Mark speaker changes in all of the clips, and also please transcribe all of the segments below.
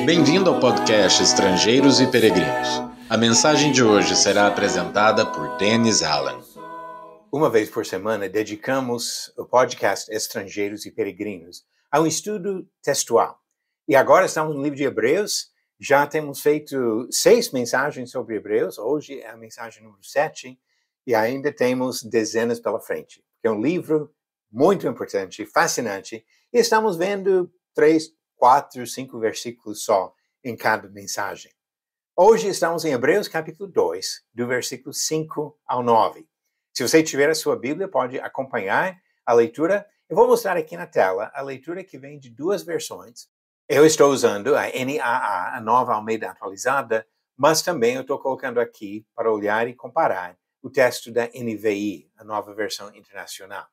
Speaker 1: Bem-vindo ao podcast Estrangeiros e Peregrinos. A mensagem de hoje será apresentada por Dennis Allen.
Speaker 2: Uma vez por semana, dedicamos o podcast Estrangeiros e Peregrinos a um estudo textual. E agora estamos no livro de Hebreus. Já temos feito 6 mensagens sobre Hebreus. Hoje é a mensagem número 7 e ainda temos dezenas pela frente. É um livro muito importante, fascinante. E estamos vendo 3, 4, 5 versículos só em cada mensagem. Hoje estamos em Hebreus capítulo 2, do versículo 5 ao 9. Se você tiver a sua Bíblia, pode acompanhar a leitura. Eu vou mostrar aqui na tela a leitura que vem de 2 versões. Eu estou usando a NAA, a Nova Almeida Atualizada, mas também eu estou colocando aqui para olhar e comparar o texto da NVI, a Nova Versão Internacional.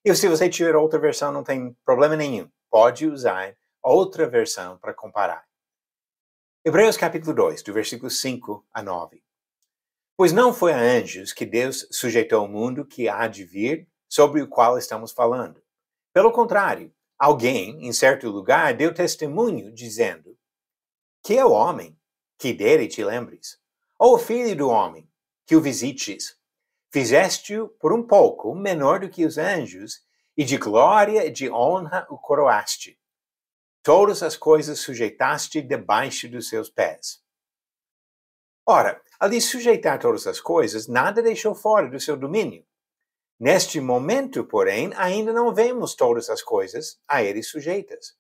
Speaker 2: E se você tiver outra versão, não tem problema nenhum. Pode usar outra versão para comparar. Hebreus capítulo 2, do versículo 5 a 9. Pois não foi a anjos que Deus sujeitou o mundo que há de vir, sobre o qual estamos falando. Pelo contrário, alguém, em certo lugar, deu testemunho, dizendo: que é o homem, que dele te lembres? Ou o filho do homem, que o visites? Fizeste-o por um pouco menor do que os anjos, e de glória e de honra o coroaste. Todas as coisas sujeitaste debaixo dos seus pés. Ora, ali sujeitar todas as coisas, nada deixou fora do seu domínio. Neste momento, porém, ainda não vemos todas as coisas a ele sujeitas.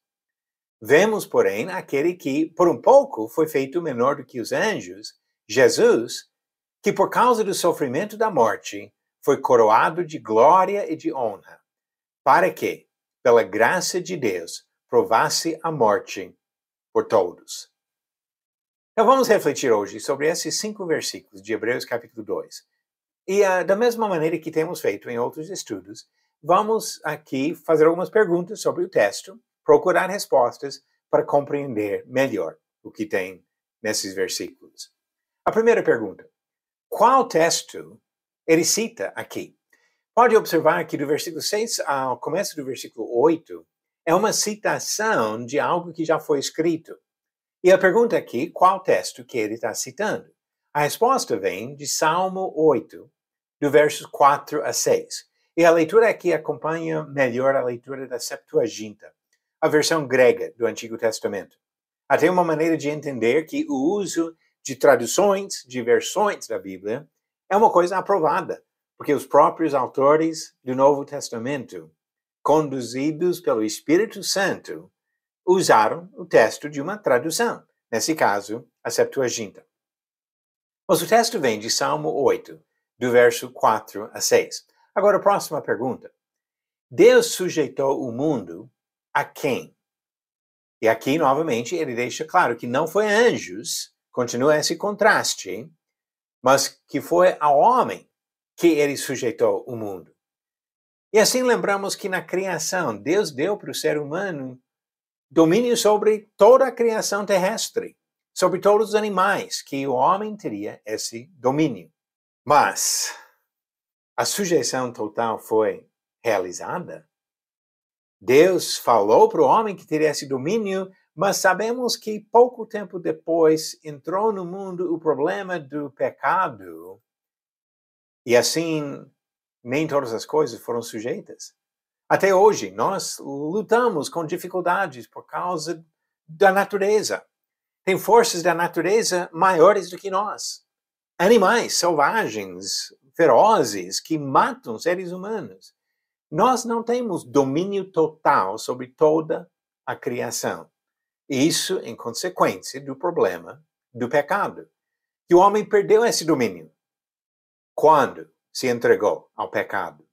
Speaker 2: Vemos, porém, aquele que, por um pouco, foi feito menor do que os anjos, Jesus, que por causa do sofrimento da morte, foi coroado de glória e de honra, para que, pela graça de Deus, provasse a morte por todos. Então vamos refletir hoje sobre esses 5 versículos de Hebreus capítulo 2. E da mesma maneira que temos feito em outros estudos, vamos aqui fazer algumas perguntas sobre o texto, procurar respostas para compreender melhor o que tem nesses versículos. A primeira pergunta: qual texto ele cita aqui? Pode observar que do versículo 6 ao começo do versículo 8, é uma citação de algo que já foi escrito. E a pergunta aqui, qual texto que ele está citando? A resposta vem de Salmo 8, do versos 4 a 6. E a leitura aqui acompanha melhor a leitura da Septuaginta, a versão grega do Antigo Testamento. Até uma maneira de entender que o uso de traduções, de versões da Bíblia, é uma coisa aprovada, porque os próprios autores do Novo Testamento, conduzidos pelo Espírito Santo, usaram o texto de uma tradução, nesse caso, a Septuaginta. Mas o texto vem de Salmo 8, do verso 4 a 6. Agora, a próxima pergunta. Deus sujeitou o mundo a quem? E aqui, novamente, ele deixa claro que não foi anjos, continua esse contraste, mas que foi ao homem que ele sujeitou o mundo. E assim lembramos que na criação, Deus deu para o ser humano domínio sobre toda a criação terrestre, sobre todos os animais, que o homem teria esse domínio. Mas a sujeição total foi realizada? Deus falou para o homem que teria esse domínio, mas sabemos que pouco tempo depois entrou no mundo o problema do pecado, e assim nem todas as coisas foram sujeitas. Até hoje, nós lutamos com dificuldades por causa da natureza. Tem forças da natureza maiores do que nós. Animais selvagens, ferozes, que matam seres humanos. Nós não temos domínio total sobre toda a criação. Isso em consequência do problema do pecado. Que o homem perdeu esse domínio quando se entregou ao pecado.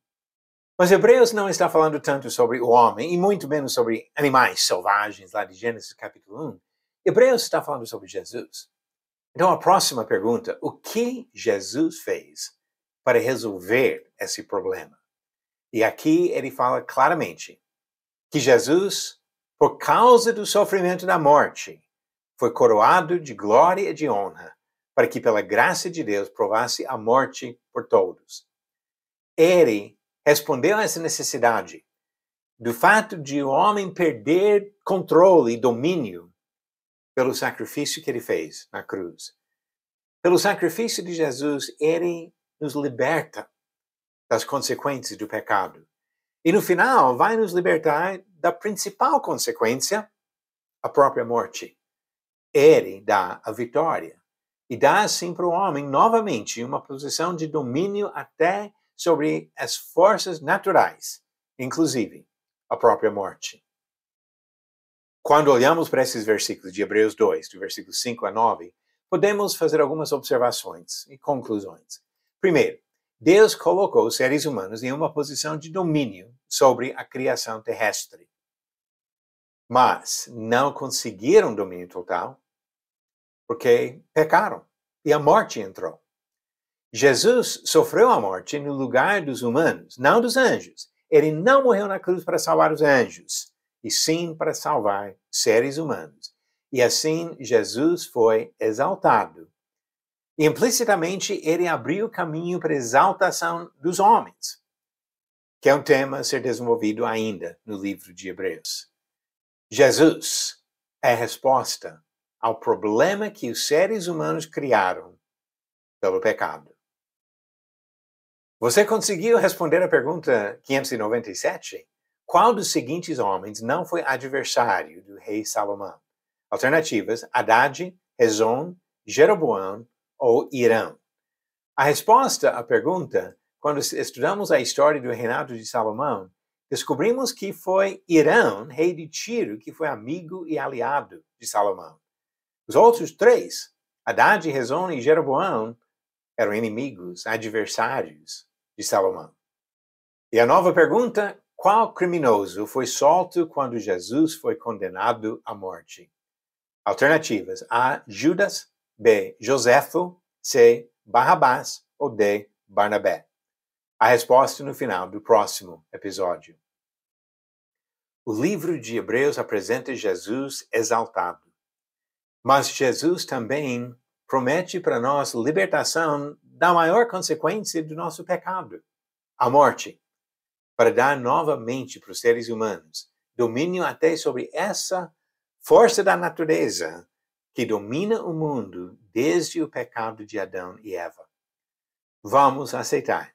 Speaker 2: Mas Hebreus não está falando tanto sobre o homem e muito menos sobre animais selvagens, lá de Gênesis capítulo 1. Hebreus está falando sobre Jesus. Então a próxima pergunta, o que Jesus fez para resolver esse problema? E aqui ele fala claramente que Jesus, por causa do sofrimento da morte, foi coroado de glória e de honra, para que pela graça de Deus provasse a morte por todos. Ele respondeu a essa necessidade do fato de o homem perder controle e domínio pelo sacrifício que ele fez na cruz. Pelo sacrifício de Jesus, ele nos liberta das consequências do pecado. E no final, vai nos libertar da principal consequência, a própria morte. Ele dá a vitória e dá assim para o homem novamente uma posição de domínio até sobre as forças naturais, inclusive a própria morte. Quando olhamos para esses versículos de Hebreus 2, do versículo 5 a 9, podemos fazer algumas observações e conclusões. Primeiro, Deus colocou os seres humanos em uma posição de domínio sobre a criação terrestre. Mas não conseguiram domínio total porque pecaram e a morte entrou. Jesus sofreu a morte no lugar dos humanos, não dos anjos. Ele não morreu na cruz para salvar os anjos, e sim para salvar seres humanos. E assim Jesus foi exaltado. E implicitamente ele abriu o caminho para a exaltação dos homens, que é um tema a ser desenvolvido ainda no livro de Hebreus. Jesus é a resposta ao problema que os seres humanos criaram pelo pecado. Você conseguiu responder a pergunta 597? Qual dos seguintes homens não foi adversário do rei Salomão? Alternativas: Haddad, Rezon, Jeroboão ou Irão. A resposta à pergunta, quando estudamos a história do reinado de Salomão, descobrimos que foi Irão, rei de Tiro, que foi amigo e aliado de Salomão. Os outros três, Haddad, Rezon e Jeroboão, eram inimigos, adversários de Salomão. E a nova pergunta: qual criminoso foi solto quando Jesus foi condenado à morte? Alternativas: A. Judas, B. Joséfo, C. Barrabás ou D. Barnabé. A resposta no final do próximo episódio. O livro de Hebreus apresenta Jesus exaltado. Mas Jesus também promete para nós libertação da maior consequência do nosso pecado, a morte, para dar novamente para os seres humanos domínio até sobre essa força da natureza que domina o mundo desde o pecado de Adão e Eva. Vamos aceitar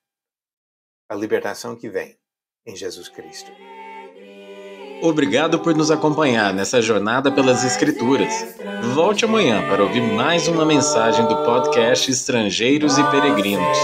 Speaker 2: a libertação que vem em Jesus Cristo.
Speaker 1: Obrigado por nos acompanhar nessa jornada pelas Escrituras. Volte amanhã para ouvir mais uma mensagem do podcast Estrangeiros e Peregrinos.